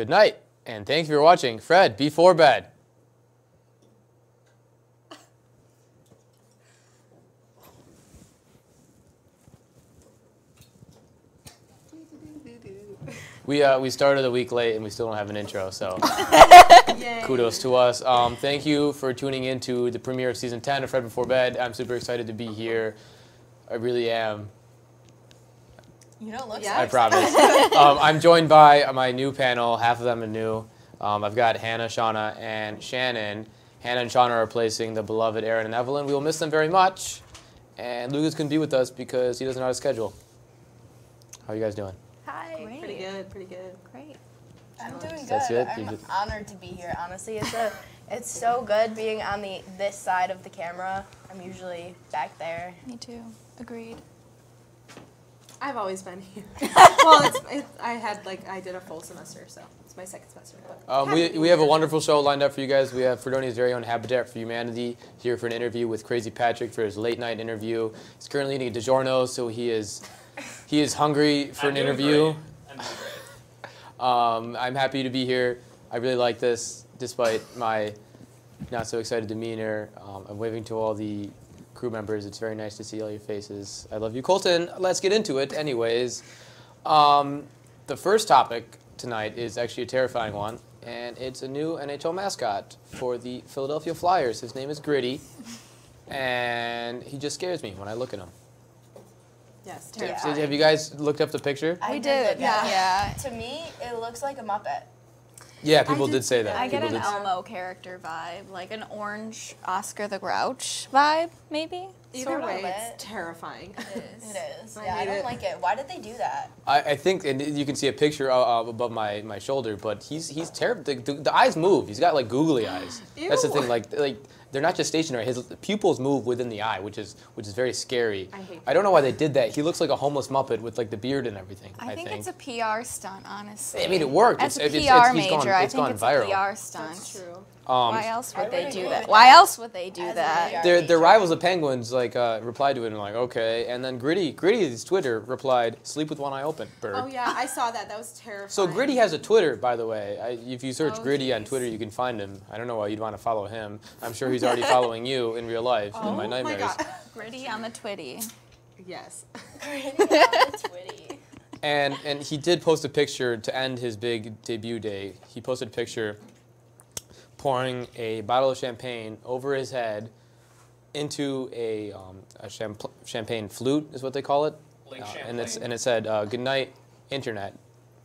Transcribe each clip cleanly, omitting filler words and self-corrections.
Good night, and thank you for watching Fred Before Bed. We started a week late and we still don't have an intro, so kudos to us. Thank you for tuning in to the premiere of Season 10 of Fred Before Bed. I'm super excited to be here. I really am. You don't look I promise. I'm joined by my new panel. Half of them are new. I've got Hannah, Shauna, and Shannon. Hannah and Shauna are replacing the beloved Aaron and Evelyn. We will miss them very much. And Lucas couldn't be with us because he doesn't know how to schedule. How are you guys doing? Hi. Great. Pretty good, pretty good. Great. I'm doing good. That's it? I'm honored to be here, honestly. It's so good being on this side of the camera. I'm usually back there. Me too. Agreed. I've always been here. Well, I did a full semester, so it's my second semester. We have a wonderful show lined up for you guys. We have Fredonia's very own Habitat for Humanity here for an interview with Crazy Patrick for his late night interview. He's currently eating a DiGiorno, so he is hungry for an interview. I'm happy to be here. I really like this, despite my not so excited demeanor. I'm waving to all the crew members. It's very nice to see all your faces. I love you, Colton. Let's get into it anyways. The first topic tonight is actually a terrifying one, and it's a new NHL mascot for the Philadelphia Flyers. His name is Gritty, and he just scares me when I look at him. Yes, terrifying. Have you guys looked up the picture? I did. Yeah. To me, it looks like a Muppet. Yeah, people did say that. I get an Elmo character vibe, like an orange Oscar the Grouch vibe, maybe. Either way, it's terrifying. It is. Yeah, I don't like it. Why did they do that? I think, and you can see a picture above my shoulder, but he's terrible. The eyes move. He's got like googly eyes. Ew. That's the thing. Like they're not just stationary. His pupils move within the eye, which is very scary. I don't know why they did that. He looks like a homeless Muppet with like the beard and everything. I think it's a PR stunt, honestly. I mean, it worked. As a PR major, I think it's viral. a PR stunt. That's true. Why else would they do that? Why else would they do that? Their rivals, the Penguins, replied to it and like, okay. And then Gritty's Twitter replied, "Sleep with one eye open, bird." Oh yeah, I saw that. That was terrifying. So Gritty has a Twitter, by the way. If you search Gritty on Twitter, you can find him. I don't know why you'd want to follow him. I'm sure he's already following you in real life in my nightmares. My God. Gritty on the Twitty. Yes. Gritty on the Twitty. And he did post a picture to end his big debut day. He posted a picture pouring a bottle of champagne over his head into a champagne flute, is what they call it. And it said, "Good night, Internet."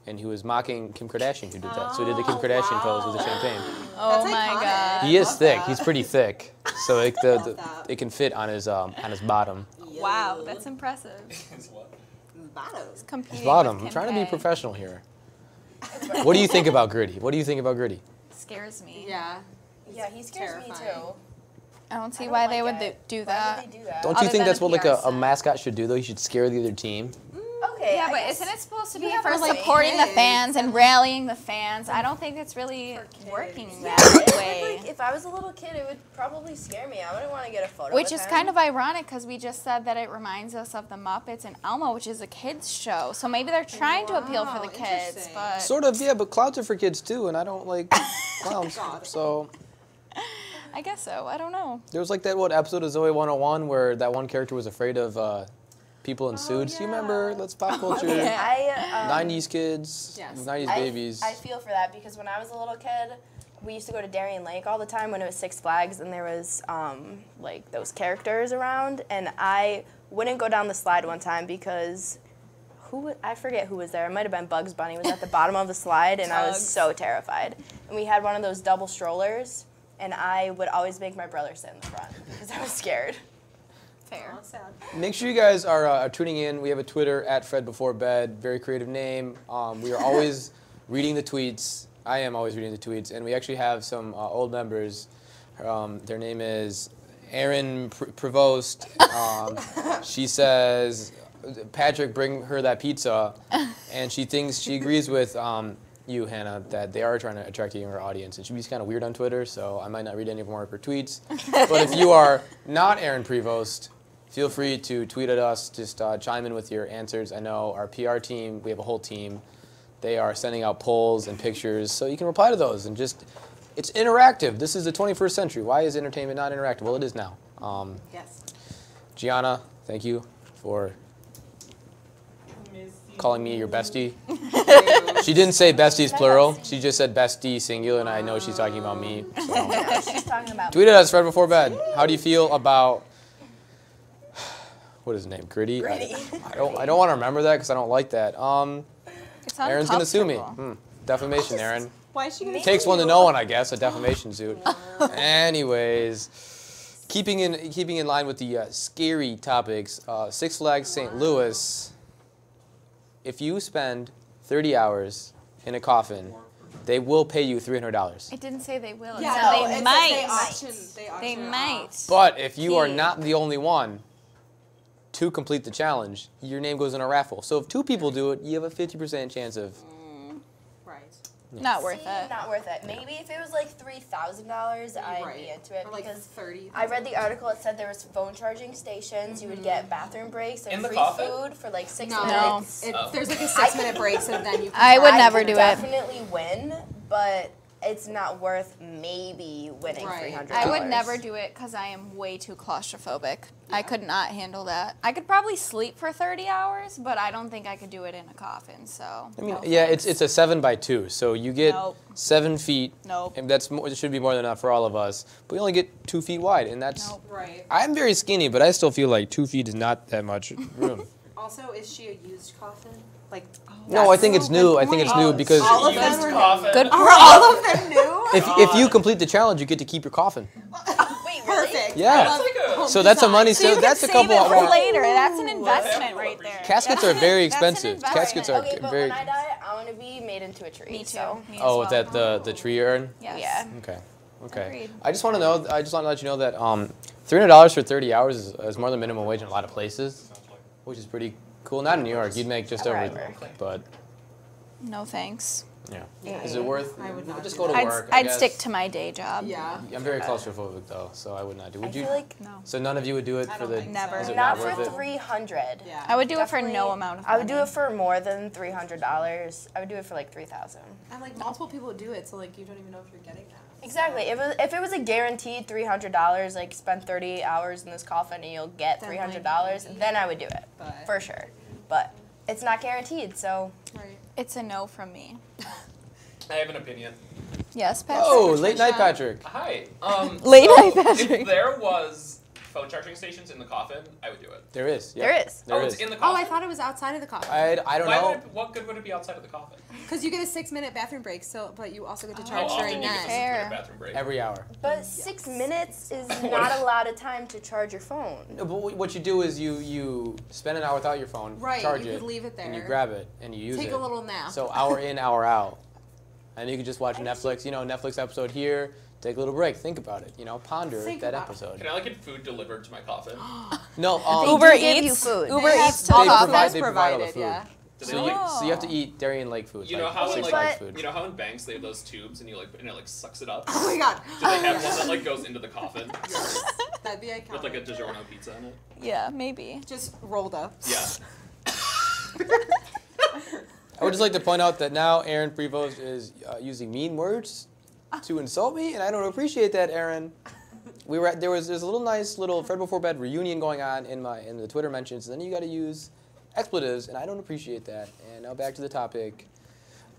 And he was mocking Kim Kardashian who did that. So he did the Kim Kardashian pose with the champagne. Oh my God. He is thick. He's pretty thick. So it can fit on his bottom. Wow, that's impressive. His Bottom. I'm trying to be professional here. What do you think about Gritty? What do you think about Gritty? Scares me. Yeah. Yeah, he scares me too. I don't see why they would do that. Why would they do that? Don't you think that's what like PR a stunt. mascot should do though? He should scare the other team. Okay. Yeah, I but guess isn't it supposed to be have for to, like, supporting the kids fans and rallying the fans? I don't think it's really working that it way. would, like, if I was a little kid, it would probably scare me. I wouldn't want to get a photo Which with is him. kind of ironic because we just said that it reminds us of the Muppets and Elmo, which is a kids show. So maybe they're trying to appeal for the kids, interesting. but Sort of, yeah, but clowns are for kids too, and I don't like clowns. So I guess so. I don't know. there was like that episode of Zoe 101 where that one character was afraid of people in suits. Do you remember? Let's pop culture. I 90s kids, Yes. 90s babies. I feel for that because when I was a little kid, we used to go to Darien Lake all the time when it was Six Flags and there was like those characters around, and I wouldn't go down the slide one time because I forget who was there. It might have been Bugs Bunny was at the bottom of the slide, and I was so terrified. And we had one of those double strollers, and I would always make my brother sit in the front because I was scared. Fair. Make sure you guys are tuning in. We have a Twitter at Fred Before Bed. Very creative name. We are always reading the tweets. I am always reading the tweets, and we actually have some old members. Their name is Erin Prevost. She says, "Patrick, bring her that pizza," and she agrees with you, Hannah, that they are trying to attract a younger audience. And she's kind of weird on Twitter, so I might not read any more of her tweets. But if you are not Erin Prevost, feel free to tweet at us. Just chime in with your answers. I know our PR team, we have a whole team They are sending out polls and pictures, so you can reply to those and just, it's interactive. This is the 21st century. Why is entertainment not interactive? Well, it is now. Yes. Gianna, thank you for calling me your bestie. She didn't say besties plural. She just said bestie singular, and I know she's talking about me. So. No, she's talking about Tweet at us right before bed. How do you feel about, what is his name? Gritty? Gritty. I don't want to remember that because I don't like that. It's Aaron's gonna sue me. uncomfortable. Defamation, Aaron. Why is she gonna Takes one to know one, I guess. A defamation suit. Anyways, keeping in line with the scary topics, Six Flags St. Louis. If you spend 30 hours in a coffin, they will pay you $300. It didn't say they will. It Yeah, said no, they it says might. They auction They it might. off. But if you are Key. not the only one to complete the challenge, your name goes in a raffle. So if 2 people do it, you have a 50% chance of. Right. Not worth it. Not worth it. Maybe if it was like $3,000, I'd be into it Or like because 30. I read the article. It said there was phone charging stations. You would get bathroom breaks In and the free coffin? food for like 6 No, minutes. there's like a 6-minute break, so then you can I would try never to do it. Definitely win, but it's not worth maybe winning Right. $300. I would never do it because I am way too claustrophobic. I could not handle that. I could probably sleep for 30 hours, but I don't think I could do it in a coffin. So. I mean, no yeah, thanks. it's a 7x2, so you get Nope. 7 feet. Nope. And it should be more than enough for all of us. But we only get 2 feet wide, and that's. Nope. Right. I'm very skinny, but I still feel like 2 feet is not that much room. Also, is she a used coffin? Like, No, I think it's new. I think it's new because All of them Used are coffin. Good. are all of them new? if you complete the challenge, you get to keep your coffin. Wait, really? Perfect. Yeah. I That's love like a- home So that's a money. design. So that's a Save couple. it for Well, later. That's an Well, investment yeah. right there. caskets are very That's an expensive. investment. Caskets are Okay, but very. when I die, I want to be made into a tree. Me too. So. Me as Oh, well. with that the tree urn. Yes. Yeah. Okay. Okay. Agreed. I just want to know. I just want to let you know that $300 for 30 hours is more than minimum wage in a lot of places, which is pretty cool. Not in New York. You'd make just Where over. I work. But No thanks. yeah. Is it worth? I would not just do go to that. work. I I'd guess. stick to my day job. Yeah. I'm very claustrophobic though, so I would not do. I Would you? feel like No. So none of you would do it I for don't the. think Never. Is it not not for worth it? 300. Yeah. I would do it for no Definitely- amount of I would do money. it for more than $300. I would do it for like 3,000. And like multiple people do it, so like you don't even know if you're getting that. Exactly. If it was a guaranteed $300, like spend 30 hours in this coffin and you'll get Then, $300, like, then I would do it But- for sure. But it's not guaranteed, so Right. It's a no from me. I have an opinion. Yes, Patrick. Oh, late night Patrick. Hi. Late so night Patrick. If there was phone charging stations in the coffin, I would do it. There is. Yeah. there is. There it's is. in the Oh, coffin. I thought it was outside of the coffin. I don't Why know. would it, what good would it be outside of the coffin? Because you get a 6-minute bathroom break, so but you also get to How charge often during do you get that. to Fair. get a bathroom break? Every hour. But 6 minutes is not a lot of time to charge your phone. No, but what you do is you spend an hour without your phone, Right, charge you it, could leave it and you there. grab it and you use Take it. a little nap. So hour in, hour out, and you can just watch Netflix. You know, Netflix episode here. Take a little break. Think about it. You know, ponder Think that about it. episode. Can I like get food delivered to my coffin? No, Uber do give you Eats. food. Uber They have Eats to the They coffin. provide- That's they provide all the provided, food. yeah. Do they So like? so you have to eat Darien Lake foods. You know like how in Six like Flags food. you know how in banks they have those tubes and you like and it like sucks it up. Oh my god. Do they have one that like goes into the coffin That'd be iconic. with like a DiGiorno pizza in it? Yeah, maybe. Just rolled up. Yeah. I would just like to point out that now Aaron Prevost is using mean words to insult me, and I don't appreciate that, Aaron. There's a nice little Fred Before Bed reunion going on in the Twitter mentions, and then you got to use expletives, and I don't appreciate that. And now back to the topic.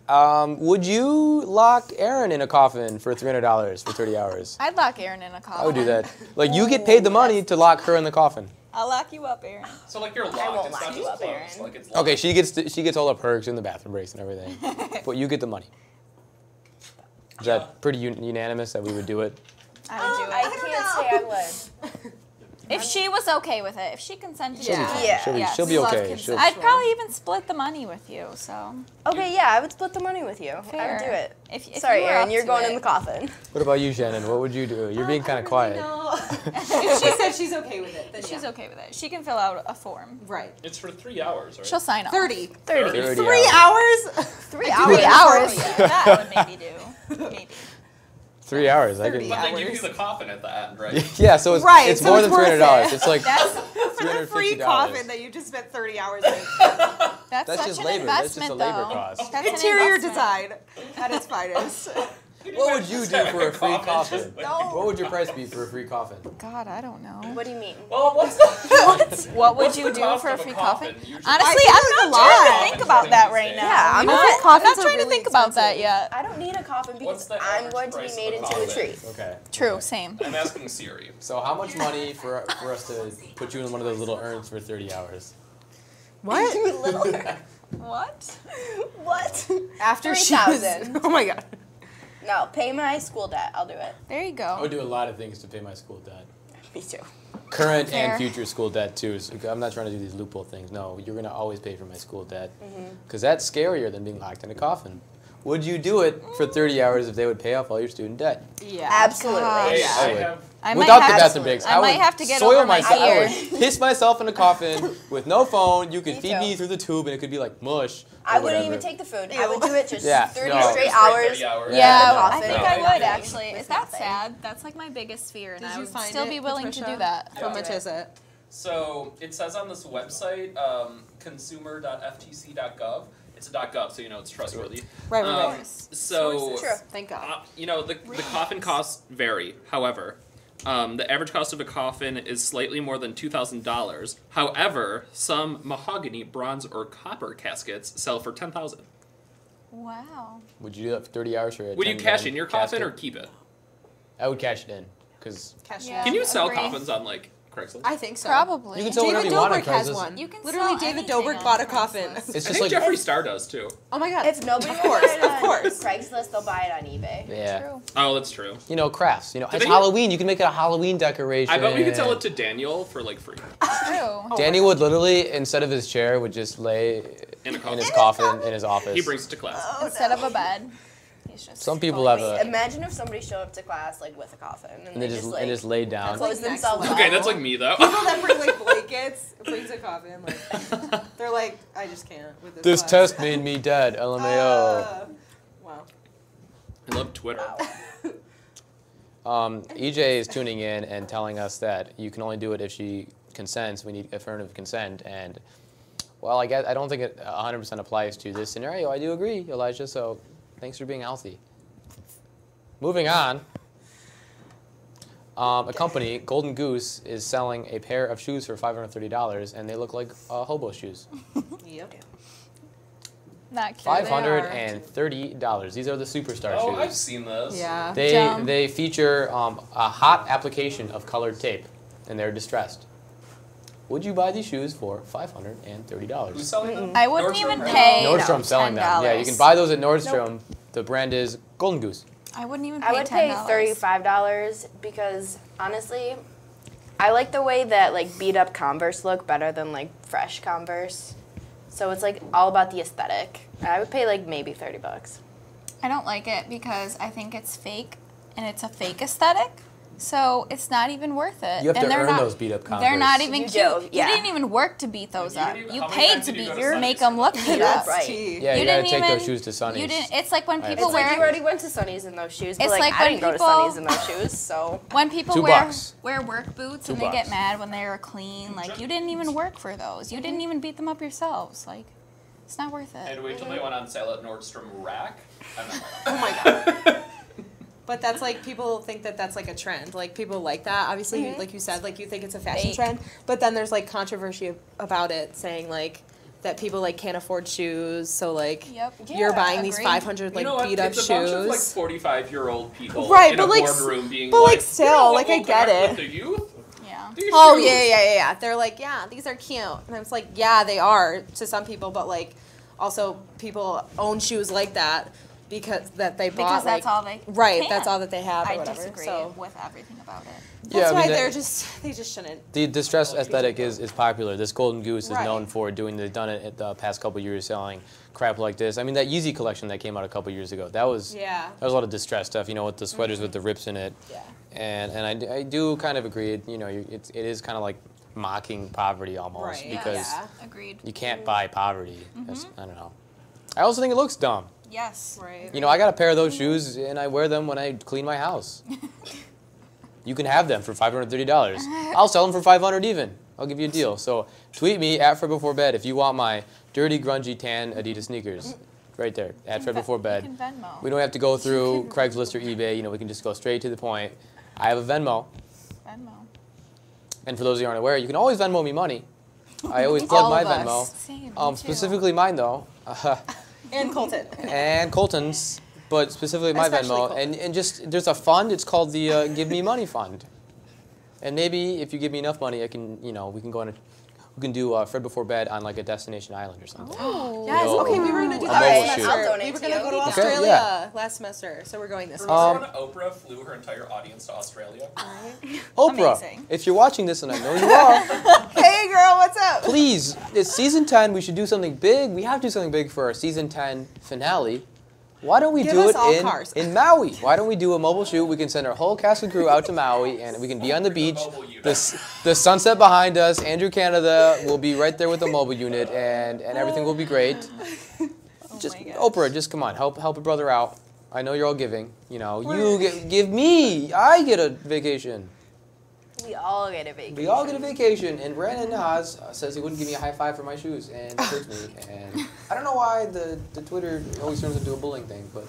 Would you lock Aaron in a coffin for $300 for 30 hours? I'd lock Aaron in a coffin. I would do that. Like you get paid the money to lock her in the coffin. I'll lock you up, Aaron. So like you're locked. won't It's lock not you just up, closed. Aaron. Like it's locked. Okay, she gets all the perks and the bathroom breaks and everything, but you get the money. Is that pretty unanimous that we would do it? I would do I it. can't say I would. If she was okay with it, if she consented to Yeah. it. Yeah. She'll be We love okay. consent. I'd probably even split the money with you, so. Okay, yeah, I would split the money with you. I Fair. would do it. If Sorry, you were Aaron, up you're to going it. in the coffin. What about you, Shannon? What would you do? You're being kind of quiet. If she said she's okay with it, then She's yeah. okay with it. She can fill out a form. Right. It's for 3 hours, right? She'll sign off. 30. 30. 30 3 hours. hours? 3 hours. 3 hours. That I would maybe do. Maybe. 3 hours. I 30 could. But they give you hours. the coffin at the end, right? Yeah, so it's Right, it's so more it's than worth $300. it. It's like That's For the free $350. coffin that you just spent 30 hours in. That's such just an labor. That's just a investment, labor though. cost. That's an Interior investment. design at its finest. What would you do for a free coffin? Just like- What would your price be for a free coffin? God, I don't know. What do you mean? Well, what's the What would what's you the do cost for a of free coffin? coffin? Usually- Honestly, I I'm think not it's a trying to lot. think about that right now. Yeah, I'm You know not- what? I'm coffins not are trying to really think about that expensive. yet. I don't need a coffin What's because the I'm average going to be price made of a into a coffin? tree. Okay. True, okay. same. I'm asking Siri. So how much money for us to put you in one of those little urns for 30 hours? What? What? What? After she was, 3,000. oh my god. No, pay my school debt. I'll do it. There you I would go. do a lot of things to pay my school debt. Me too. Current Fair. and future school debt too. So I'm not trying to do these loophole things. No, you're gonna always pay for my school debt Mm-hmm. because that's scarier than being locked in a coffin. Would you do it for 30 hours if they would pay off all your student debt? Yeah. Absolutely. God. Hey, Yeah. I would. have. I might Without the have bathroom to, breaks, I would might have to get soil over my myself. I fear. would piss myself in a coffin with no phone. You could Me feed too. me through the tube, and it could be like mush. I or wouldn't even whatever. take the food. I would do it just Yeah, 30 no. straight Just hours. 30 hours. Yeah, the I coffin. think No, I I would agree. actually. With Is that nothing. sad? That's like my biggest fear, and Did I you would find still it, be willing to Patricia? do that. How much is it? So it says on this website, consumer.ftc.gov. It's a .gov, so you know it's trustworthy. Right, Um, right, right. So, True. Thank God. the coffin costs vary. However, the average cost of a coffin is slightly more than $2,000. However, some mahogany, bronze, or copper caskets sell for $10,000. Wow. Would you do that for 30 hours for a Would you 10 cash grand in your coffin or casket? keep it? I would cash it in because Cash Yeah. Can you sell agree. coffins on like Craigslist? I think so. Probably. You can sell whatever David you want on Dobrik has Craigslist. one. You can Literally, sell David anything Dobrik on bought a coffin. Craigslist. It's I just think like Jeffree Star does too. Oh my god. If nobody Of will course, buy it of on course. Craigslist, they'll buy it on eBay. yeah. True. Oh, that's true. You know, crafts. You know, it's they- Halloween. You can make it a Halloween decoration. I bet we could sell it to Daniel for like free True. Danny would literally, instead of his chair, would just lay in a in coffin. his coffin in his office. He brings it to class. Instead of a bed, he's just. Some people have a, Imagine if somebody showed up to class like with a coffin and, and they just laid down. close That's like themselves next up. Okay, that's like me though. People that bring like blankets, brings a coffin, like they're like, I just can't with this. This class. test made me dead. LMAO. Wow. I love Twitter. EJ is tuning in and telling us that you can only do it if she consents. We need affirmative consent, and well, I guess I don't think it 100% applies to this scenario. I do agree, Elijah. So, thanks for being healthy. Moving on. A company, Golden Goose, is selling a pair of shoes for $530, and they look like hobo shoes. Yep. Not cute. $530. These are the superstar Oh, shoes. I've seen those. Yeah. Dumb. They feature a hot application of colored tape, and they're distressed. Would you buy these shoes for $530? Who's selling them? I wouldn't Nordstrom even or- pay. Nordstrom selling them. Yeah, you can buy those at Nordstrom. The brand is Golden Goose. I wouldn't even pay I would pay $10. $35 because honestly, I like the way that like beat up Converse look better than like fresh Converse. So it's like all about the aesthetic. I would pay like maybe $30. I don't like it because I think it's fake, and it's a fake aesthetic. So it's not even worth it. You have to and they're earn not, those beat up Converse. They're not even You cute. do, yeah. You didn't even work to beat those You up. didn't even- You how many paid times to did you beat go to your Sunny's? make them look beat That's up. right. Tea. Yeah, you, You gotta didn't take even, those shoes to Sunny's. You didn't. It's like when It's people It's like wear you already went to Sunny's in those shoes, but It's like, like I when didn't go to people- Sunny's in those shoes, so when people $2. wear work boots $2. and they get mad when they're clean. Like you didn't even work for those. You didn't even beat them up yourselves. Like it's not worth And it. wait till they went on sale at Nordstrom Rack. I'm not Oh my god. But that's like people think that that's like a trend. Like people like that. Obviously, like you said, like you think it's a fashion Fake. trend. But then there's like controversy about it, saying like that people like can't afford shoes. So like Yep. you're Yeah, buying these agreed. 500 like You know what? beat up It's a shoes. bunch of like 45-year-old people Right, in but a like boardroom being but, like, like, still, "You know what like, I will get connect it." with the youth? Yeah. These Oh shoes." yeah. They're like, yeah, these are cute, and I was like, yeah, they are to some people, but like also people own shoes like that because that they bought Because that's like, all they right. can. That's all that they have or I whatever. disagree So with everything about it. that's I why mean, they just shouldn't. the distress aesthetic is popular. This Golden Goose is Right. known for they've done it the past couple years selling crap like this. I mean, that Yeezy collection that came out a couple years ago, that was Yeah. a lot of distress stuff, you know, with the sweaters with the rips in it. Yeah. And I do kind of agree, you know, it is kind of like mocking poverty almost Right. because Yeah. Agreed. you can't buy poverty. I don't know. I also think it looks dumb. Yes. Right. You know, I got a pair of those shoes and I wear them when I clean my house. You can have them for $530. I'll sell them for $500 even. I'll give you a deal. So tweet me at Fred Before Bed if you want my dirty, grungy, tan Adidas sneakers. Right there, at Fred Before Bed. You can Venmo. We don't have to go through Craigslist or eBay. You know, we can just go straight to the point. I have a Venmo. Venmo. And for those of you who aren't aware, you can always Venmo me money. I always plug All my of us. Venmo. Same, me too. Specifically mine, though. And Colton. And Colton's, but specifically my Especially Venmo. Colton. And just, there's a fund. It's called the Give Me Money Fund. And maybe if you give me enough money, I can, you know, we can go on we can do Fred Before Bed on like a destination island or something. Yes, Yo. okay, we were going to do A that mobile last shoot. semester. I'll donate We were to going to you. go to Okay, Australia yeah. last semester, so we're going this Remember semester. when Oprah flew her entire audience to Australia? Oprah, Amazing. if you're watching this, and I know you are, Hey girl, what's up? please, it's season 10. We should do something big. We have to do something big for our season 10 finale. Why don't we Give do us it all cars. in Maui? Why don't we do a mobile shoot? We can send our whole cast and crew out to Maui, and we can be on the beach. The sunset behind us. Andrew Canada will be right there with the mobile unit, and everything will be great. Just my gosh. Oprah, just come on, help a brother out. I know you're all giving. You know, give me. I get a vacation. We all get a vacation. We all get a vacation, and Brandon Haas says he wouldn't give me a high five for my shoes, and it hurts me. And I don't know why the Twitter always turns into a bullying thing, but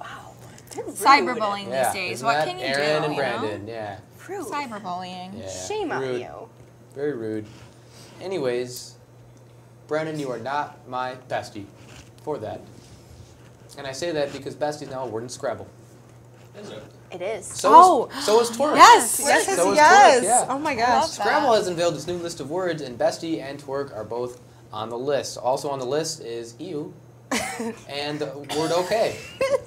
Wow. They're rude. Cyberbullying yeah, these days. isn't What that can you Aaron do? and you know? Brandon, yeah, Rude. Cyberbullying. yeah. Shame on rude. you. Very rude. Anyways, Brandon, you are not my bestie for that, and I say that because bestie is now a word in Scrabble. Is it? It is. So is Twerk. Yes, So yes, is Twerk, yes. yeah. Oh my Love gosh. that. Scrabble has unveiled its new list of words, and bestie and twerk are both on the list. Also on the list is ew and the word okay.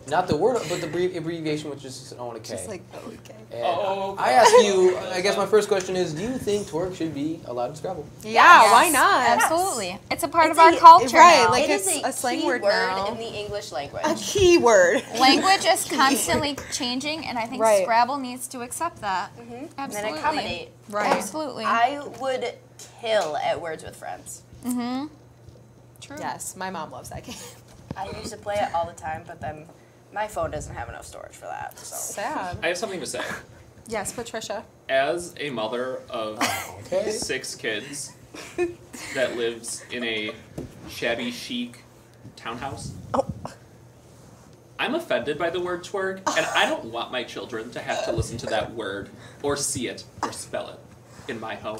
Not the word, but the abbreviation, which is an O and a K. Just like, oh, okay. And Oh, I ask you, I guess my first question is, do you think twerk should be allowed in Scrabble? Yeah, Yes, why not? Absolutely. It's a part It's of our a- culture right, now. like- It is it's a slang key word now. in the English language. A key word. Language is constantly changing, and I think Right. Scrabble needs to accept that. And Absolutely. then accommodate. Right. Absolutely. I would kill at Words with Friends. Mm-hmm. True. Yes, my mom loves that game. I used to play it all the time, but then my phone doesn't have enough storage for that. So Sad. I have something to say. Yes, Patricia. As a mother of Okay. 6 kids that lives in a shabby chic townhouse, I'm offended by the word twerk, and I don't want my children to have to listen to that word or see it or spell it in my home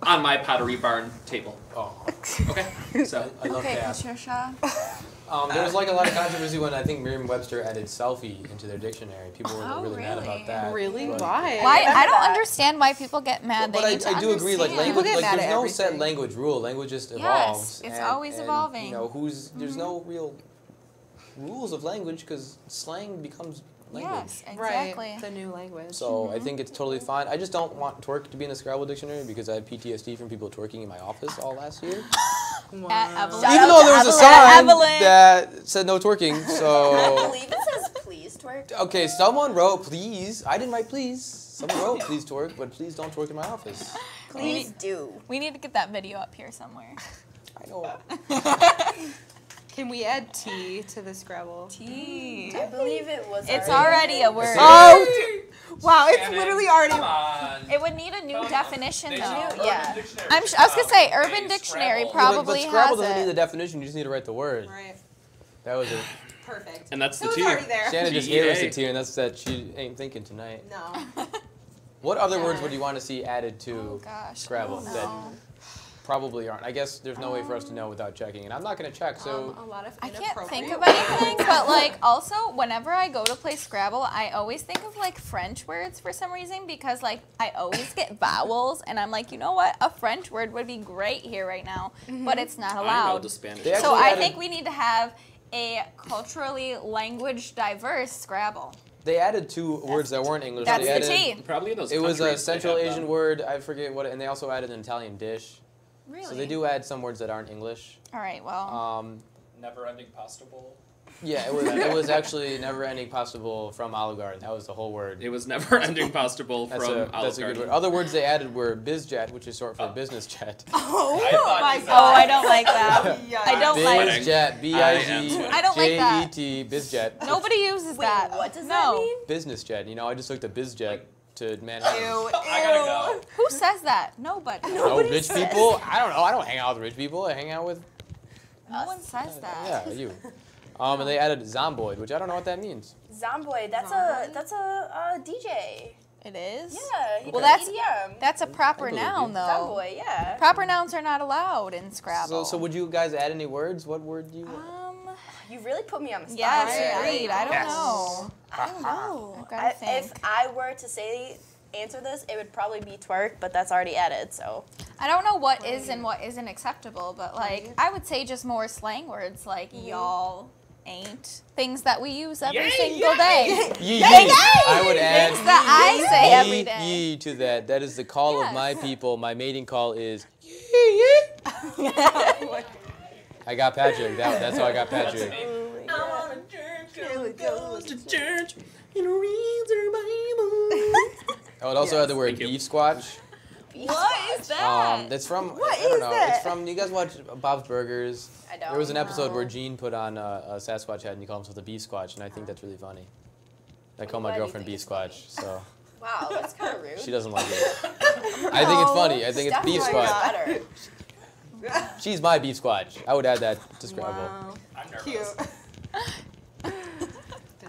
on my Pottery Barn table. Oh, Okay? So, I love Okay, that. Patricia. There was like a lot of controversy when I think Merriam-Webster added selfie into their dictionary. People were Oh, really mad really? about that. Really? But- Why? Why? I don't that. understand why people get mad. But They need to I do agree, like understand. language, get like mad there's at no set everything. language rule. Language just Yes, evolves. it's always evolving. You know, there's no real rules of language because slang becomes language. Yes, exactly. Right. The new language. So I think it's totally fine. I just don't want twerk to be in the Scrabble dictionary because I have PTSD from people twerking in my office all last year. At Evelyn. Shout Even out though to there was a Evelyn. sign Evelyn. that said no twerking, I so believe it says please twerk. okay, someone wrote please. I didn't write please. Someone wrote please twerk, but please don't twerk in my office. Please do. We need to get that video up here somewhere. I know. Can we add T to the Scrabble? Tea. I believe it was. It's already a word. Oh! Wow, it's literally already. Come on. It would need a new definition, though. Yeah. I was gonna say Urban Dictionary But probably Scrabble has doesn't need the it. definition. You just need to write the word. Right. That was it. Perfect. And that's the It was T. already there. Shannon just gave us the GA. T, and that's that she ain't thinking tonight. No. What other words would you want to see added to Oh gosh. Scrabble I that don't know. probably aren't? I guess there's no way for us to know without checking, and I'm not going to check. So A lot of I can't inappropriate think of anything, but like also whenever I go to play Scrabble, I always think of like French words for some reason because like I always get vowels and I'm like, you know what? A French word would be great here right now, but it's not I know allowed. the Spanish. They So actually I added- think we need to have a culturally language diverse Scrabble. they added 2 words that weren't English. That's they the added, T. Probably in those It was a countries they Central have Asian them. word. I forget what, and they also added an Italian dish. Really? So they do add some words that aren't English. All right. Well. Never-ending pasta bowl. Yeah, it was actually never-ending pasta bowl from Olive Garden. That was the whole word. It was never-ending pasta bowl That's from a Olive that's a good Garden. word. Other words they added were bizjet, which is short for business jet. Oh I thought my you said- oh, I don't like that. Yeah. I don't like. Sweating. Bizjet, B-I-Z-J-E-T, I don't like that. bizjet. Nobody uses Wait, that. what does no. that mean? Business jet. You know, I just looked at bizjet to Manhattan. I gotta go. Who says that? Nobody. No, rich people? I don't know. I don't hang out with rich people. I hang out with, No one says that. yeah, you. And they added Zomboid, which I don't know what that means. Zomboid, that's a DJ. It is? Yeah, he Well, does that's EDM. that's a proper believe noun, you. though. Zomboid, yeah. Proper nouns are not allowed in Scrabble. So would you guys add any words? What word do you? You really put me on the spot. Yes, here. agreed. I don't Yes. know. I don't know. I gotta think. If I were to answer this, it would probably be twerk, but that's already added, so. I don't know what is and what isn't acceptable, but like I would say just more slang words like y'all, ain't, things that we use every single day. Yee, I would add Things that I say every yee, day. yee to that. That is the call of Yes. my people. My mating call is yee, yee. I got Patrick. That's how I got Patrick. I would also add the word Thank you. beef squatch. What is that? That's from, What I don't is know. that? It's from, you guys watch Bob's Burgers? I don't There was an episode know. where Gene put on a Sasquatch head and he called himself the beef squatch, and I think that's really funny. I call my glad you girlfriend think beef it's squatch, so Wow, that's kind of rude. she doesn't like it. I think it's funny. I think it's beef Definitely squatch. better. She's my beef squatch. I would add that to Scrabble. Wow. I'm nervous. Cute.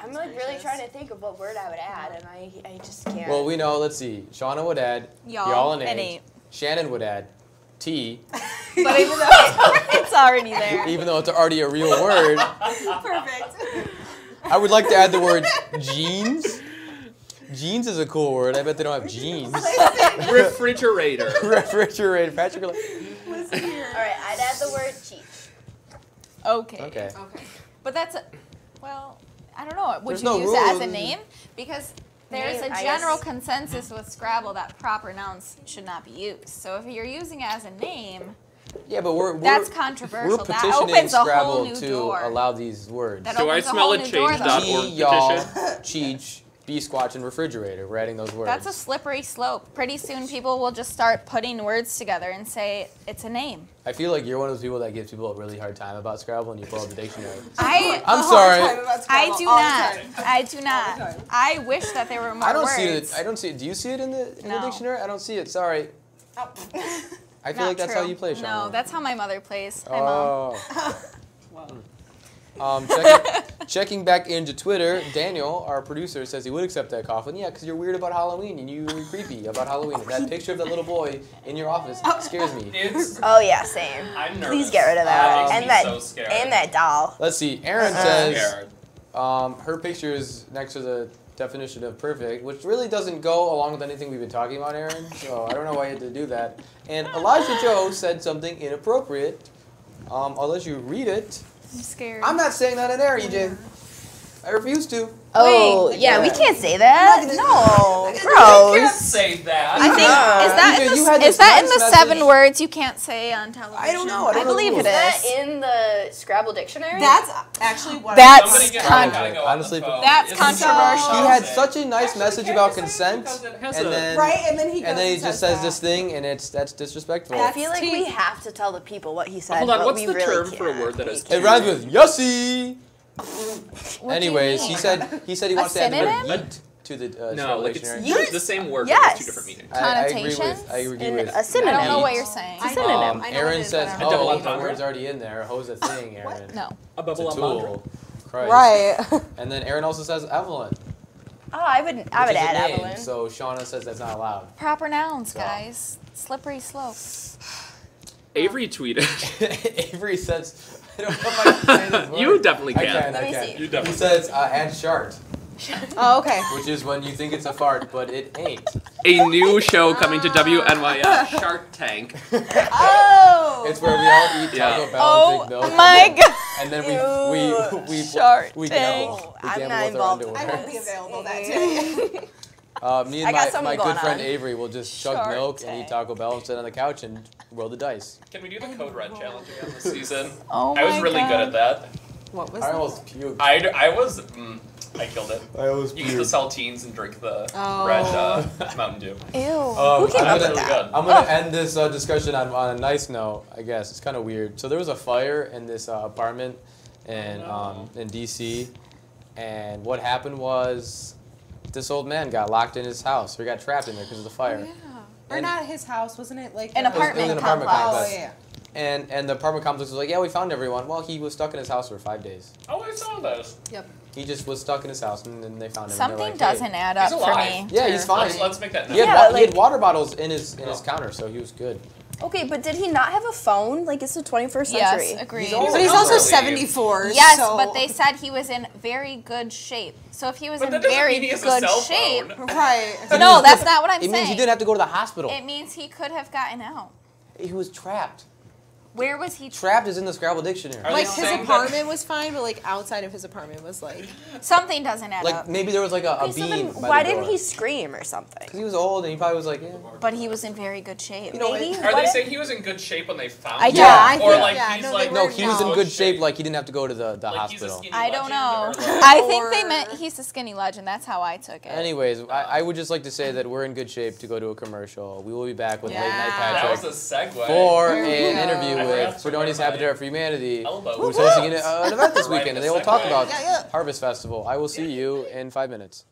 I'm like really trying to think of what word I would add, and I just can't. Well, we know, let's see. Shauna would add Y'all and and ain't. ain't. Shannon would add tea, But even though it's already there. even though it's already a real word. Perfect. I would like to add the word jeans. Jeans is a cool word. I bet they don't have jeans. Refrigerator. Refrigerator. Patrick. All right, I'd add the word cheat. Okay. Okay. Okay. But that's a, well, I don't know. Would There's you no use it as a rules. name? Because there's Name, a I general guess. consensus with Scrabble that proper nouns should not be used. So if you're using it as a name, Yeah, but we're that's we're controversial. That petitioning opens a whole Scrabble new to door. allow these words. That Do I opens smell whole a new door, change though. dot Tea, org y'all, petition? cheech, bee squatch, and refrigerator. We're adding those words. That's a slippery slope. Pretty soon people will just start putting words together and say it's a name. I feel like you're one of those people that gives people a really hard time about Scrabble, and you pull out the dictionary. I I'm sorry. I do not. I do not. I wish that there were more I don't words. see it. I don't see it. Do you see it in the No. dictionary? I don't see it. Sorry. I feel Not like that's true. how you play, Sean. No, that's how my mother plays. Hi, Mom. Checking back into Twitter, Daniel, our producer, says he would accept that coffin. Yeah, because you're weird about Halloween and you're creepy about Halloween. That picture of that little boy in your office scares me. It's. Oh yeah, same. I'm nervous. Please get rid of that. It and makes that me so scared. and that doll. Let's see. Aaron I'm says scared. her picture is next to the definition of perfect, which really doesn't go along with anything we've been talking about, Aaron. So I don't know why you had to do that. And Elijah Joe said something inappropriate. I'll let you read it. I'm scared. I'm not saying that in air, EJ. I refuse to. Oh yeah, we can't say that. No, You can't gross. say that. I think is that EJ, in you the, had is this that in nice the message. 7 words you can't say on television? I don't know. I don't know believe the it Is that is. in the Scrabble dictionary? That's actually what That's Somebody get con- gotta go honestly, on the phone. that's It's controversial. He so had sick. such a nice Actually, message can't about you say consent, because it has and a- then Right, and then he goes just says that. this thing, and that's disrespectful. I feel like we Teeth. have to tell the people what he said. Hold on, but what's we the really term for a can't. word that We is It can't. rhymes with yussie. What do you Anyways, mean? he said he wants to add the synonym? word yeet to the No, Scrabble like it's dictionary. the same word, but Yes. it's 2 different meanings. I agree Connotations? with. I agree And with. a synonym. I don't know yeet. what you're saying. I know. I know Aaron it is, says, but I don't double "Oh, the entendre? word's already in there. Ho's a thing, Aaron. No. A It's bubble a on tool. Christ. Right. And then Aaron also says Evelyn. Oh, I would which add is a name, Evelyn. So Shauna says that's not allowed. Proper nouns, So. guys. Slippery slope. Avery tweeted. Avery says, I don't know if I can say this word. You definitely I can. can. Let I me can. see. You He definitely says, add shart, Oh, okay. which is when you think it's a fart, but it ain't. A new show coming to WNYF, Shark Tank. Oh! It's where we all eat Yeah. Taco Bell and drink Oh milk. my god! And then Ew. we Shark we Tank. gamble. We I'm gamble not with involved our in I underwear. won't be available that day. Me I and got my something good going friend on. Avery will just chug Shark milk and Tank. eat Taco Bell and sit on the couch and roll the dice. Can we do the Code Red challenge again this season? Oh I was my really god. good at that. What was I that? almost puked. I killed it. I almost You get the saltines and drink the Oh. red Mountain Dew. Ew. Who came up with really that? good. I'm gonna end this discussion on a nice note. I guess it's kind of weird. So there was a fire in this apartment in DC, and what happened was this old man got locked in his house or got trapped in there because of the fire. Or not his house, wasn't it? Like An apartment It was an apartment complex. complex. And the apartment complex was like, yeah, we found everyone. Well, he was stuck in his house for 5 days. Oh, I saw those. Yep. He just was stuck in his house, and then they found him. and Something they're like, doesn't hey. add up He's for alive. me. Yeah, he's fine. Let's make that He had, known. he had water bottles in his counter, so he was good. Okay, but did he not have a phone? Like, it's the 21st century. Yes, agreed. He's old. But he's also Elderly. 74. Yes, so. but they said he was in very good shape. So if he was But in that doesn't very mean he has a good cell shape, phone. Right. no, that's not what I'm It saying. means he didn't have to go to the hospital. It means he could have gotten out. He was trapped. Where was he? Trapped is in the Scrabble dictionary. Are Like they his saying apartment was fine, but like outside of his apartment was like. Something doesn't add Like up. maybe there was like a Okay, so beam. then by why the didn't door. he scream or something? Because he was old and he probably was like, yeah. But he was in very good shape. You know, Maybe. Are What they if- saying he was in good shape when they found I him? don't- I Or think- like yeah, he's no, like they No, were- he was in No. good shape. Like he didn't have to go to the like he's a hospital. skinny I don't know. legend, or like- I think they Or- meant he's a skinny legend. That's how I took it. Anyways, I would just like to say that we're in good shape to go to a commercial. We will be back with Late Night That was Patrick a segue. for an There we go. interview I with forgot to Fraternity's wear my Habitat for Humanity, elbow. who's hosting an event this Right weekend, in and the they will talk segue. about Yeah. Harvest Festival. I will see you in 5 minutes.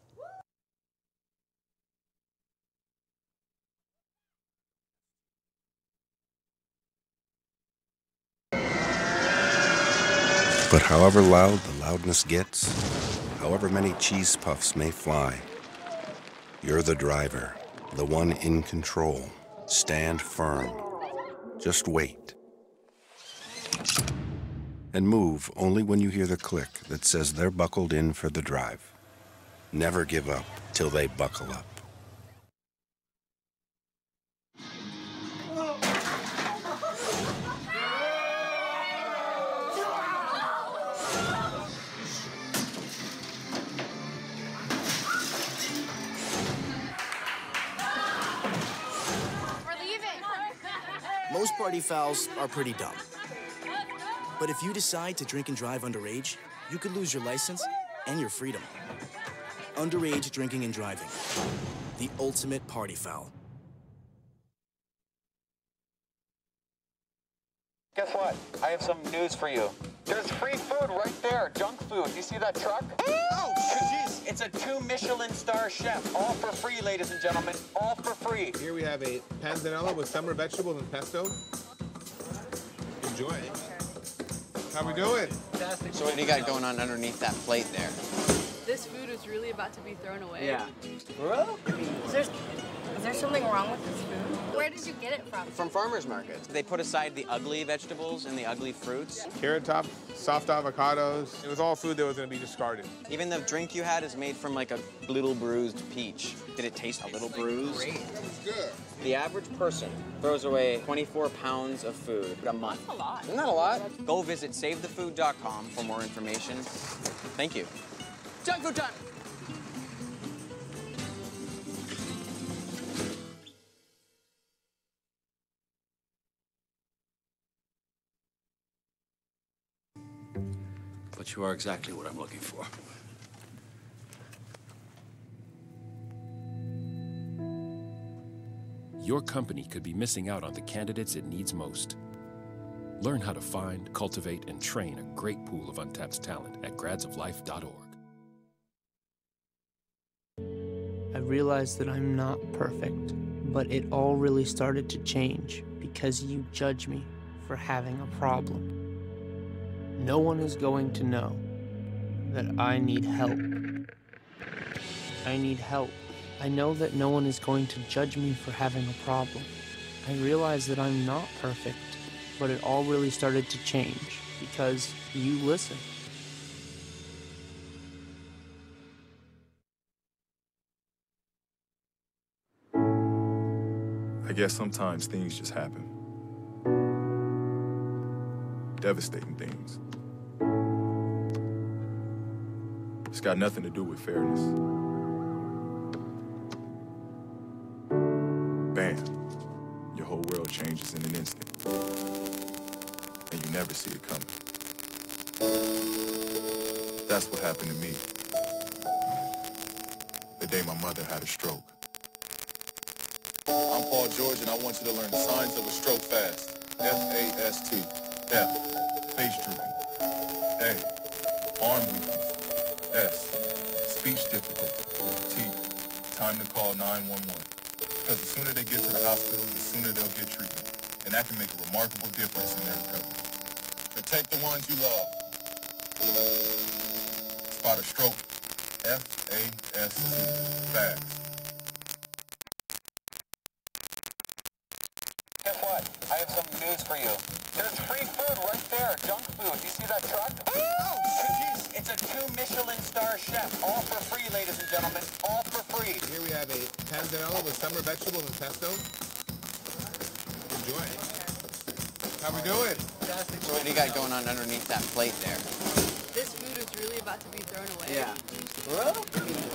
But however loud the loudness gets, however many cheese puffs may fly, you're the driver, the one in control. Stand firm. Just wait. And move only when you hear the click that says they're buckled in for the drive. Never give up till they buckle up. Most party fouls are pretty dumb. But if you decide to drink and drive underage, you could lose your license and your freedom. Underage drinking and driving. The ultimate party foul. Guess what? I have some news for you. There's free food right there, junk food. You see that truck? Oh, jeez. It's a 2 Michelin star chef. All for free, ladies and gentlemen. All for free. Here we have a panzanella with summer vegetables and pesto. Enjoy. How we doing? So what do you got going on underneath that plate there? This food is really about to be thrown away. Yeah. Is there something wrong with this food? Where did you get it from? From farmers markets. They put aside the ugly vegetables and the ugly fruits. Carrot top, soft avocados. It was all food that was going to be discarded. Even the drink you had is made from like a little bruised peach. Did it taste a little bruised? Great. It was good. The average person throws away 24 pounds of food a month. That's a lot. Isn't that a lot? Go visit savethefood.com for more information. Thank you. Junk food time! But you are exactly what I'm looking for. Your company could be missing out on the candidates it needs most. Learn how to find, cultivate, and train a great pool of untapped talent at gradsoflife.org. I realized that I'm not perfect, but it all really started to change because you judge me for having a problem. No one is going to know that I need help. I need help. I know that no one is going to judge me for having a problem. I realize that I'm not perfect, but it all really started to change because you listen. I guess sometimes things just happen. Devastating things. It's got nothing to do with fairness. Bam. Your whole world changes in an instant. And you never see it coming. That's what happened to me. The day my mother had a stroke. I'm Paul George, and I want you to learn the signs of a stroke fast. F-A-S-T. F. Face drooping. A. Arm weakness. S. Speech difficulty. T. time to call 911. Because the sooner they get to the hospital, the sooner they'll get treatment. And that can make a remarkable difference in their recovery. Protect the ones you love. Spot a stroke. F-A-S-T. Fast. Guess what? I have some news for you. There's free food right there, junk food. Do you see that truck? Oh, jeez. It's a 2 Michelin star chef. All for free, ladies and gentlemen. All for free. Here we have a panzanella with summer vegetables and pesto. Enjoy. How we doing? So what do you got going on underneath that plate there? This food is really about to be thrown away. Yeah.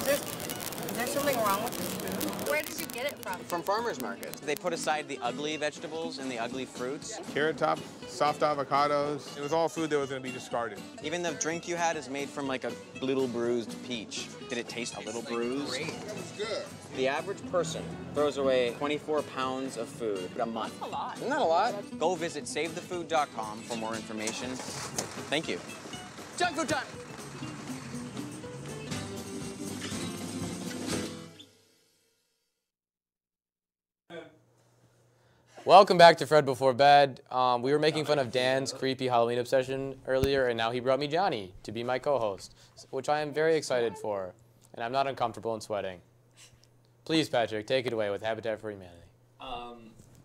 Is there something wrong with this food? Where did you get it from? From farmers markets. They put aside the ugly vegetables and the ugly fruits. Carrot top, soft avocados. It was all food that was going to be discarded. Even the drink you had is made from like a little bruised peach. Did it taste a little bruised? Great. It was good. The average person throws away 24 pounds of food a month. That's a lot. Isn't that a lot? Go visit savethefood.com for more information. Thank you. Junk food time! Welcome back to Fred Before Bed. We were making fun of Dan's creepy Halloween obsession earlier, and now he brought me Johnny to be my co-host, which I am very excited for, and I'm not uncomfortable and sweating. Please, Patrick, take it away with Habitat for Humanity.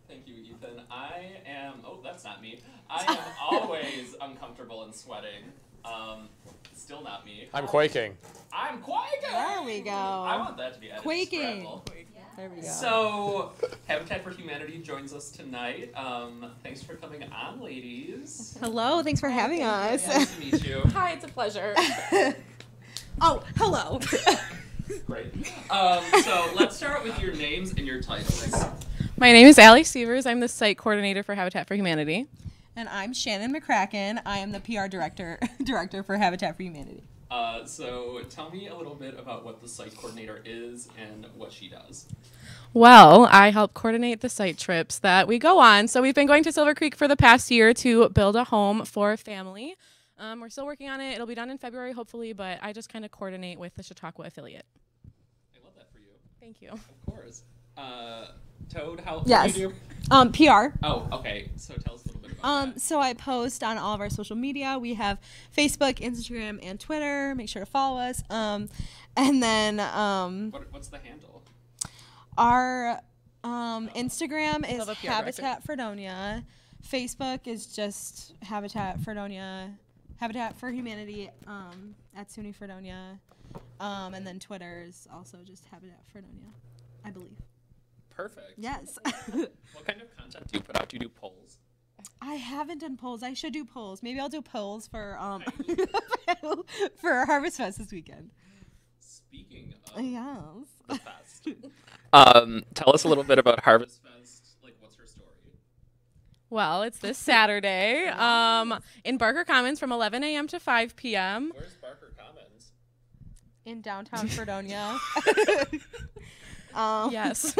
Thank you, Ethan. Oh, that's not me. I am always uncomfortable and sweating. Still not me. I'm quaking. I'm quaking! There we go. I want that to be added Quaking. to Scrabble. There we go. So, Habitat for Humanity joins us tonight. Thanks for coming on, ladies. Hello, thanks for having us. Nice to meet you. Hi, it's a pleasure. Oh, hello. Great. So, let's start with your names and your titles. My name is Allie Severs. I'm the site coordinator for Habitat for Humanity. And I'm Shannon McCracken. I am the PR director for Habitat for Humanity. So tell me a little bit about what the site coordinator is and what she does. Well, I help coordinate the site trips that we go on. So we've been going to Silver Creek for the past year to build a home for a family. We're still working on it. It'll be done in February, hopefully, but I just kind of coordinate with the Chautauqua affiliate. I love that for you. Thank you. Of course. Toad, what Yes. do you do? PR. Oh, okay. So tell us a little bit about that. So I post on all of our social media. We have Facebook, Instagram, and Twitter. Make sure to follow us. And then What's the handle? our Instagram is Love a PR Habitat Fredonia. Facebook is just Habitat Fredonia. Habitat for Humanity at SUNY Fredonia. And then Twitter is also just Habitat Fredonia, I believe. Perfect. Yes. What kind of content do you put out? Do you do polls? I haven't done polls. I should do polls. Maybe I'll do polls for for Harvest Fest this weekend. Speaking of Yes. the fest, tell us a little bit about Harvest Fest. Like, what's her story? Well, it's this Saturday in Barker Commons from 11 a.m. to 5 p.m. Where's Barker Commons? In downtown Fredonia. Yes.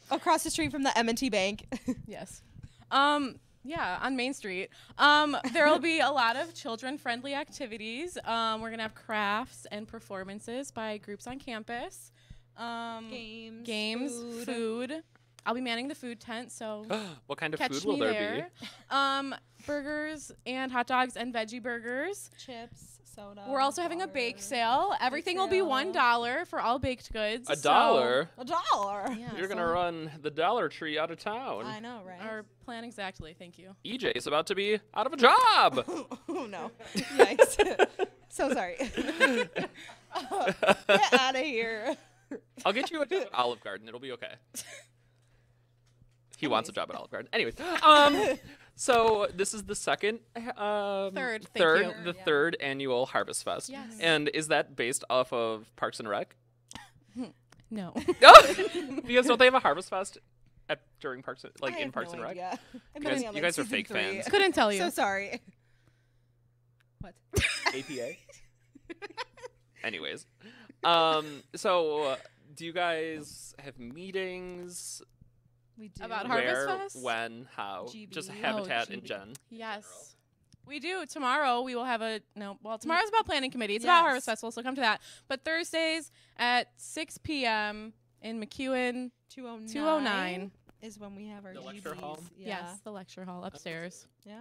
Across the street from the M&T Bank. Yes. Yeah, on Main Street. There will be a lot of children-friendly activities. We're going to have crafts and performances by groups on campus. Games, food. I'll be manning the food tent, so What kind of catch food will me there be? Burgers and hot dogs and veggie burgers. Chips, soda. We're also having a bake sale. Everything will be $1 for all baked goods. $1? $1. Yeah, You're gonna run the Dollar Tree out of town. I know, right? Our plan exactly. Thank you. EJ is about to be out of a job. Oh no! Yikes! So sorry. Get out of here. I'll get you a job at Olive Garden. It'll be okay. He wants a job at Olive Garden. Anyways, so this is the third annual Harvest Fest. Yes. And is that based off of Parks and Rec? No. Because don't they have a Harvest Fest during Parks and I have Parks no and Rec? idea. I'm You guys, only on, you like, guys are season fake 3. fans. Couldn't tell you. So sorry. What? APA. Anyways, so do you guys have meetings? We do. About Where, Harvest Fest? when, how? GB. Just Habitat and GB. Jen. Yes. We do. Tomorrow we will have tomorrow's about planning committee. It's about Yes. Harvest Festival, so come to that. But Thursdays at 6 p.m., in McEwen 209 is when we have our The GBs. lecture hall? Yeah. Yes, the lecture hall upstairs. Yeah.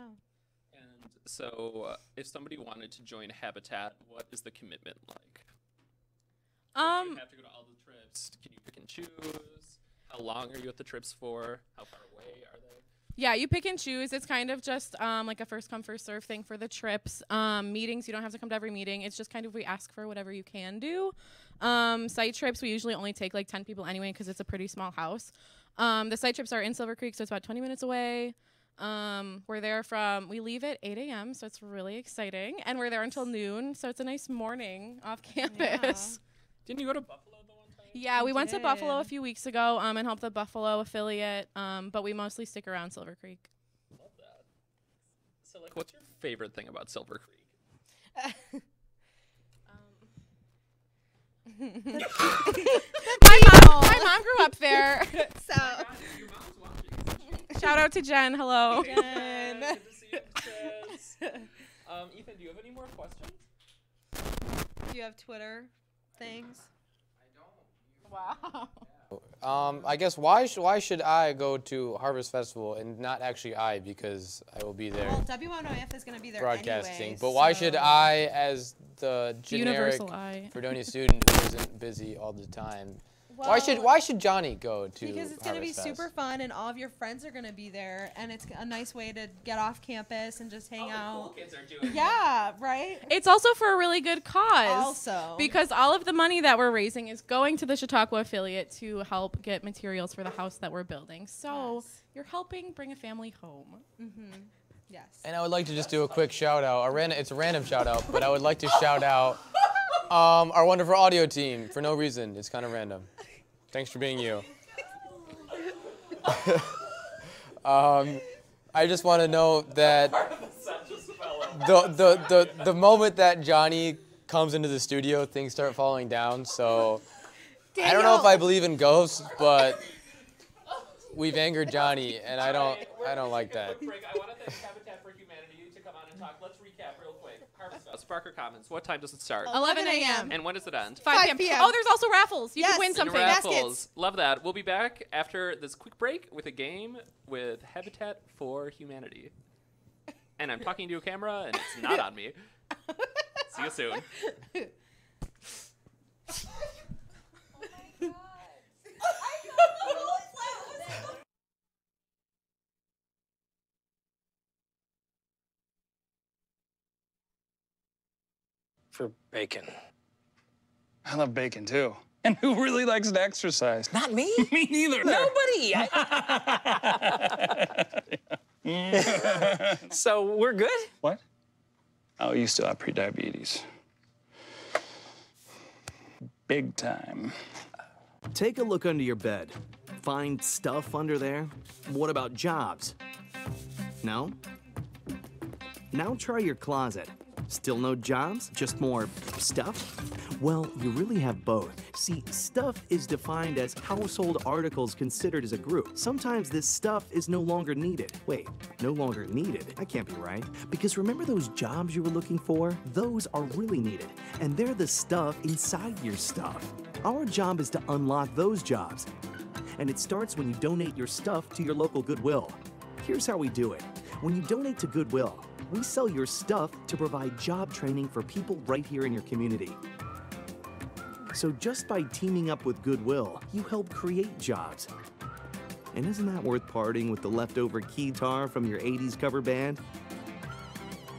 And so, if somebody wanted to join Habitat, what is the commitment like? Do you have to go to all the trips? Can you pick and choose? How long are you at the trips for? How far away are they? Yeah, you pick and choose. It's kind of just like a first come, first serve thing for the trips. Meetings, you don't have to come to every meeting. It's just kind of we ask for whatever you can do. Site trips, we usually only take like 10 people anyway because it's a pretty small house. The site trips are in Silver Creek, so it's about 20 minutes away. We're there we leave at 8 a.m., so it's really exciting. And we're there until noon, so it's a nice morning off campus. Didn't you go to Buffalo the one time? Yeah, we went to Buffalo a few weeks ago and helped the Buffalo affiliate, but we mostly stick around Silver Creek. Love that. So, like, what's your favorite thing about Silver Creek? My mom grew up there. So, shout out to Jen. Hello. Jen. Good to see you, Chris. Ethan, do you have any more questions? do you have Twitter things? Wow. I guess why should I go to Harvest Festival and not actually I, because I will be there Well, WNYF is going to be there broadcasting. anyway, But why so- should I, as the generic Universal I. Fredonia student who isn't busy all the time, why should Johnny go to Because it's going to be Harvest Fest? super fun, and all of your friends are going to be there, and it's a nice way to get off campus and just hang out. Cool kids are doing Yeah, right? It's also for a really good cause. Also. Because all of the money that we're raising is going to the Chautauqua affiliate to help get materials for the house that we're building. So you're helping bring a family home. Mm-hmm. Yes. And I would like to just do a quick shout out. It's a random shout out, but I would like to shout out our wonderful audio team for no reason. It's kind of random. Thanks for being you. I just want to know that the moment that Johnny comes into the studio, things start falling down. So I don't know if I believe in ghosts, but we've angered Johnny, and I don't like that. Quick break. I want to thank Habitat for Humanity to come on and talk. Let's recap real quick. Harvest Fest, Barker Commons. What time does it start? 11 a.m. And when does it end? 5 p.m. Oh, there's also raffles. You can win And something. raffles. Love that. We'll be back after this quick break with a game with Habitat for Humanity. And I'm talking to a camera, and it's not on me. See you soon. For bacon. I love bacon too. And who really likes to exercise? Not me. Me neither. Nobody. So we're good? What? Oh, you still have prediabetes. Big time. Take a look under your bed. Find stuff under there? What about jobs? No? Now try your closet. Still no jobs? Just more stuff? Well, you really have both. See, stuff is defined as household articles considered as a group. Sometimes this stuff is no longer needed. Wait, no longer needed? That can't be right. Because remember those jobs you were looking for? Those are really needed. And they're the stuff inside your stuff. Our job is to unlock those jobs. And it starts when you donate your stuff to your local Goodwill. Here's how we do it. When you donate to Goodwill, we sell your stuff to provide job training for people right here in your community. So just by teaming up with Goodwill, you help create jobs. And isn't that worth parting with the leftover keytar from your 80s cover band?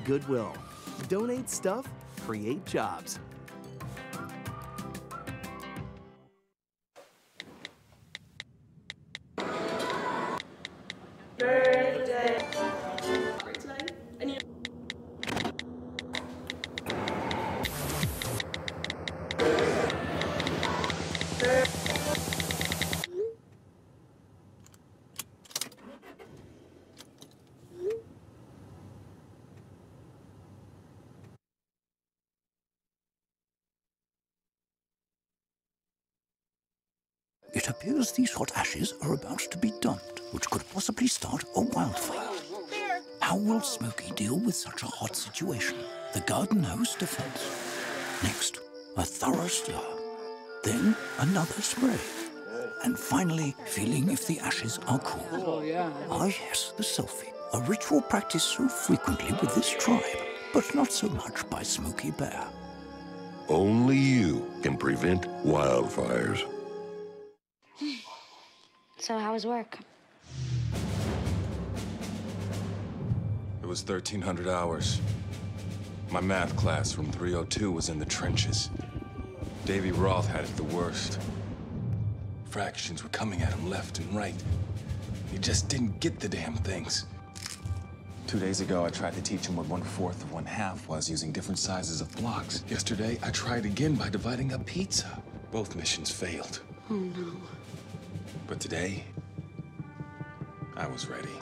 Goodwill. Donate stuff, create jobs. It appears these hot ashes are about to be dumped, which could possibly start a wildfire. How will Smokey deal with such a hot situation? The garden hose defense. Next, a thorough stir. Then another spray. and finally feeling if the ashes are cool. Oh, yeah. Ah, yes, the selfie. A ritual practiced so frequently with this tribe, but not so much by Smokey Bear. Only you can prevent wildfires. So how was work? It was 1,300 hours. My math class from 302 was in the trenches. Davy Roth had it the worst. Fractions were coming at him left and right. He just didn't get the damn things. 2 days ago, I tried to teach him what 1/4 of 1/2 was using different sizes of blocks. Yesterday, I tried again by dividing up pizza. Both missions failed. Oh, no. But today, I was ready.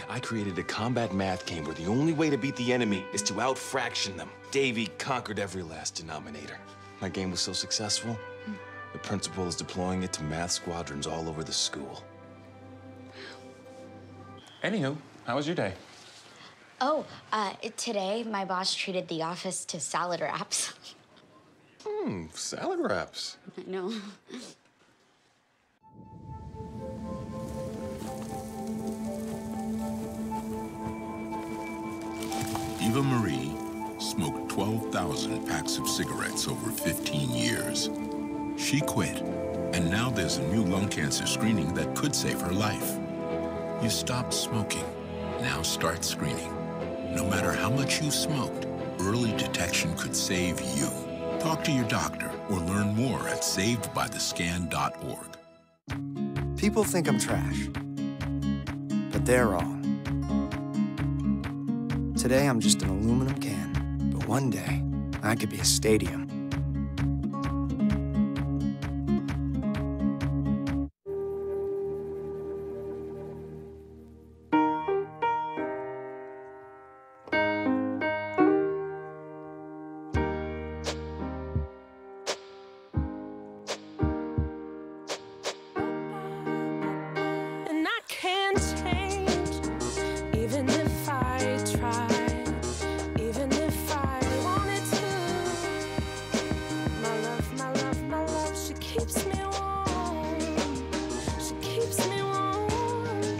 I created a combat math game where the only way to beat the enemy is to out-fraction them. Davy conquered every last denominator. My game was so successful, the principal is deploying it to math squadrons all over the school. Anywho, how was your day? Oh, today my boss treated the office to salad wraps. Salad wraps. I know. Eva Marie smoked 12,000 packs of cigarettes over 15 years. She quit, and now there's a new lung cancer screening that could save her life. You stopped smoking, now start screening. No matter how much you smoked, early detection could save you. Talk to your doctor or learn more at savedbythescan.org. People think I'm trash, but they're wrong. Today, I'm just an aluminum can, but one day, I could be a stadium. And I can't change, even if I try, even if I wanted to. My love, she keeps me warm. She keeps me warm.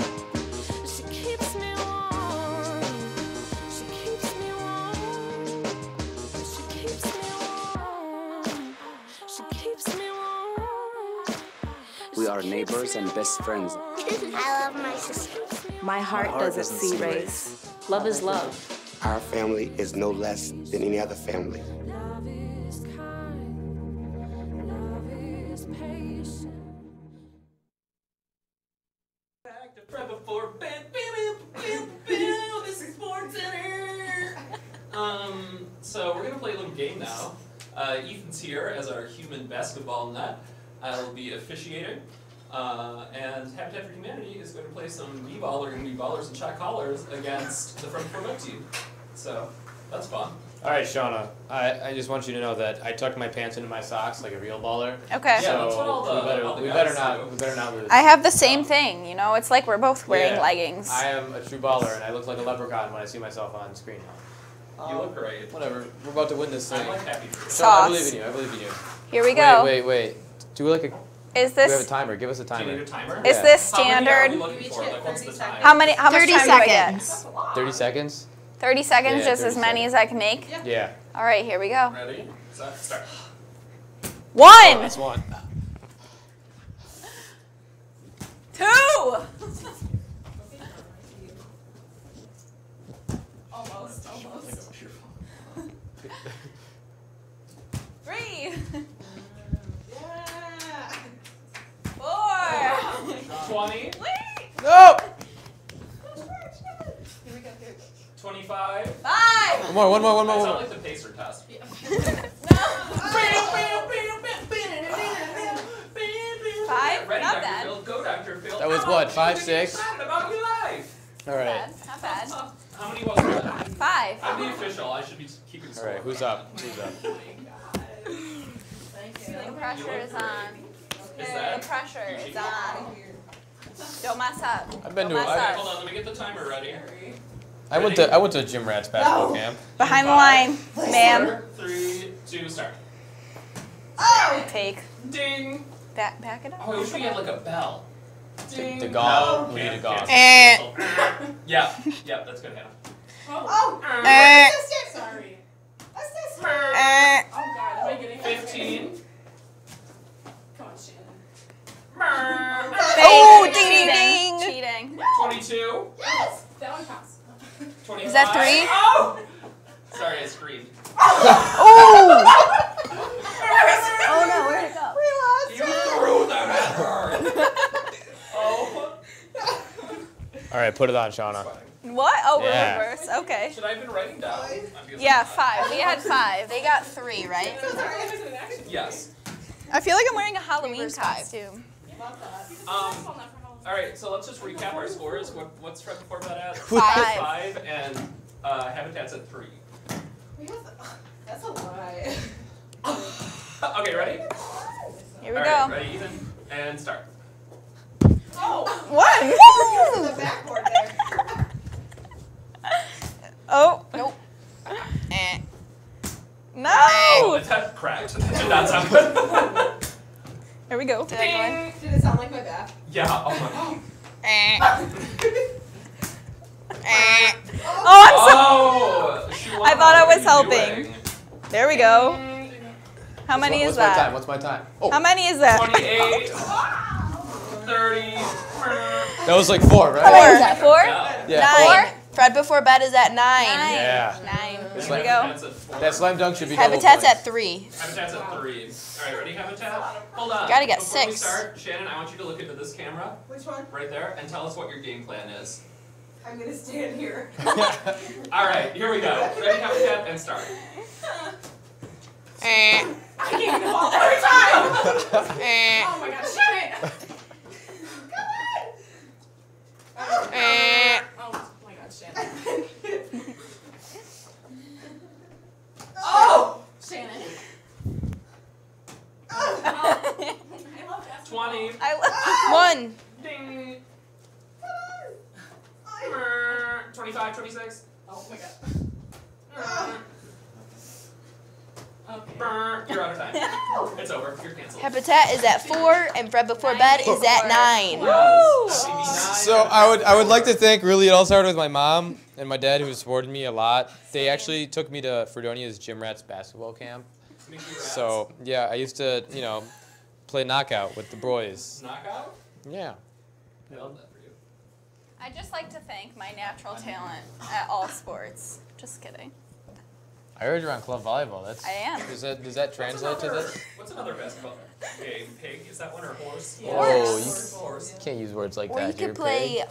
She keeps me warm. She keeps me warm. She keeps me warm. She keeps me warm. We are neighbors and best friends. I love my sister. My heart doesn't see race. Love is love. Our family is no less than any other family. This is Sports Center. So we're gonna play a little game now. Ethan's here as our human basketball nut. I'll be officiating. And Habitat for Humanity is going to play some b-ball. They're going to be ballers and shot callers against the From Provoke team. So that's fun. All right, Shauna, I just want you to know that I tucked my pants into my socks like a real baller. Okay. So Yeah, that's what all we better not lose. I have the same thing, you know. It's like we're both wearing leggings. I am a true baller, and I look like a leprechaun when I see myself on screen now. You look great. Whatever. We're about to win this thing. I'm like happy for you. Shauna, I believe in you. I believe in you. Here we go. Wait. Do like a. Is We have this? a timer. Give us a timer. Do you need a timer? Is this standard? How much time 30 do I get? seconds. 30 seconds? 30 seconds, Yeah, just 30 as many as I can make? Yeah. All right, here we go. Ready? Set, start. 1. Oh, that's 1. 2. Almost. 3. 4. 20. Wait. No! 25. 5. One more. I sound like the pacer test. Five? Ready, Not Dr. bad. Phil. Go, Dr. Phil. That was Come what, on, 5, you're 6? excited about your life. All right. Not bad. How many was that? 5. I'm the official. I should be keeping All score. right, who's up? The pressure is on. Is that? The pressure is on. Don't mess up. I've been Don't to. mess Okay, up. hold on. Let me get the timer ready. I went to Jim Rat's basketball camp. Behind the line, ma'am. 4, 3, 2, start. Take. Ding. Back it up. Oh, I wish we had like a bell. The gong. We need a gong. Yeah, that's good, Hannah. What's this? Sorry. What's this? Oh God, am I getting 15. Come on, Shannon. Oh, ding, ding, ding. Cheating. 22. Yes! That one counts. 25. Is that 3? Oh! Sorry, I screamed. Oh! Oh no, where'd it go? You threw them at her. Oh. All right, put it on, Shauna. What? Oh, we're Yeah. reverse. Okay. Should I have been writing down? Yeah, 5. We had 5. They got 3, right? Yes. I feel like I'm wearing a Halloween costume. All right, so let's just recap our scores. What's Fred before bed at? 5. And Habitat's at 3. That's a lie. Okay, ready? Here we All go. right, ready, Ethan? And start. Oh! What? Woo! The backboard there. Oh. Nope. No! Oh, the tap cracked. That did not sound good. Here we go. Did it sound like my back? Yeah, oh my god. Oh, I'm so. Oh, I thought I was helping. There we go. How many is that? What's my time? Oh. How many is that? 28, 30. That was like 4, right? 4. Yeah. 9. Fred before bed is at 9. Yeah. 9. That's Here we like- go. That slam dunk should be Habitat's double at 3. Habitat's at 3. All right, ready, Habitat? Hold on. Gotta get Before we 6. start, Shannon, I want you to look into this camera. Which one? Right there, and tell us what your game plan is. I'm gonna stand here. All right, here we go. Ready, Habitat, and start. I can't get the ball every time! Oh my god, shoot it! Come on! Oh my god, Shannon. Oh! Shannon. I love basketball. 20. I love 1. Ding. 25, 26. Oh my god. Okay. You're out of time. It's over. You're canceled. Habitat is at 4, and Fred before bed is at 9. So I would like to thank, really, it all started with my mom and my dad, who supported me a lot. They actually took me to Fredonia's Gym Rats basketball camp. So yeah, I used to, play knockout with the boys. Knockout? Yeah. I love that for you. I just like to thank my natural talent at all sports. Just kidding. I heard you're on club volleyball. I am. Does that translate to this? What's another basketball game? Pig? Is that one or horse? Oh, Horse. you can't use words like Or that you here, could play.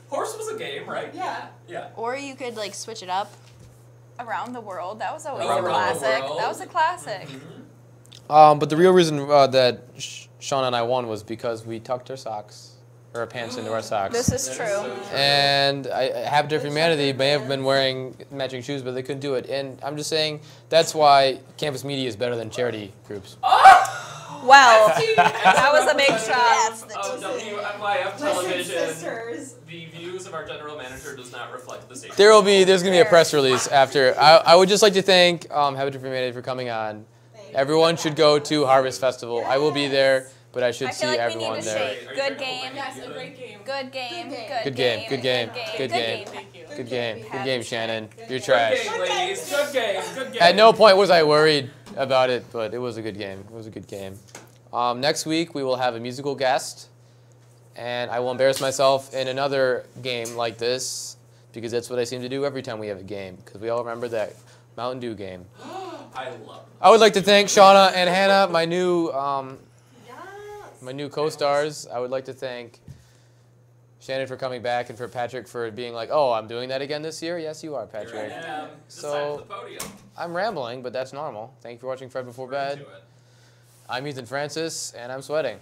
Horse was a game, right? Yeah. Yeah. Or you could like switch it up. Around the World. That was always Around a the classic. World. That was a classic. But the real reason that Shauna and I won was because we tucked our socks, or our pants into our socks. This is true. And Habitat for Humanity may have been wearing matching shoes, but they couldn't do it. And I'm just saying that's why campus media is better than charity groups. Well, that was a big shot. WNYF television. The views of our general manager does not reflect the safety. There's gonna be a press release after. I would just like to thank Habitat for Humanity for coming on. Everyone should go to Harvest Festival. I will be there, but I should see everyone there. Good game. Yes, a great game. Good game. Good game. Good game. Good game. Good game. Good game, Shannon. You're trash. Good game, ladies. Good game. Good game. At no point was I worried about it, but it was a good game. It was a good game. Next week we will have a musical guest, and I will embarrass myself in another game like this because that's what I seem to do every time we have a game. Because we all remember that Mountain Dew game. I love it. I would like to thank Shauna and Hannah, my new co-stars. I would like to thank Shannon for coming back and for Patrick for being like, oh, I'm doing that again this year? Yes, you are, Patrick. Here I am. This time So, to the podium. I'm rambling, but that's normal. Thank you for watching Fred Before Bed. I'm Ethan Francis, and I'm sweating.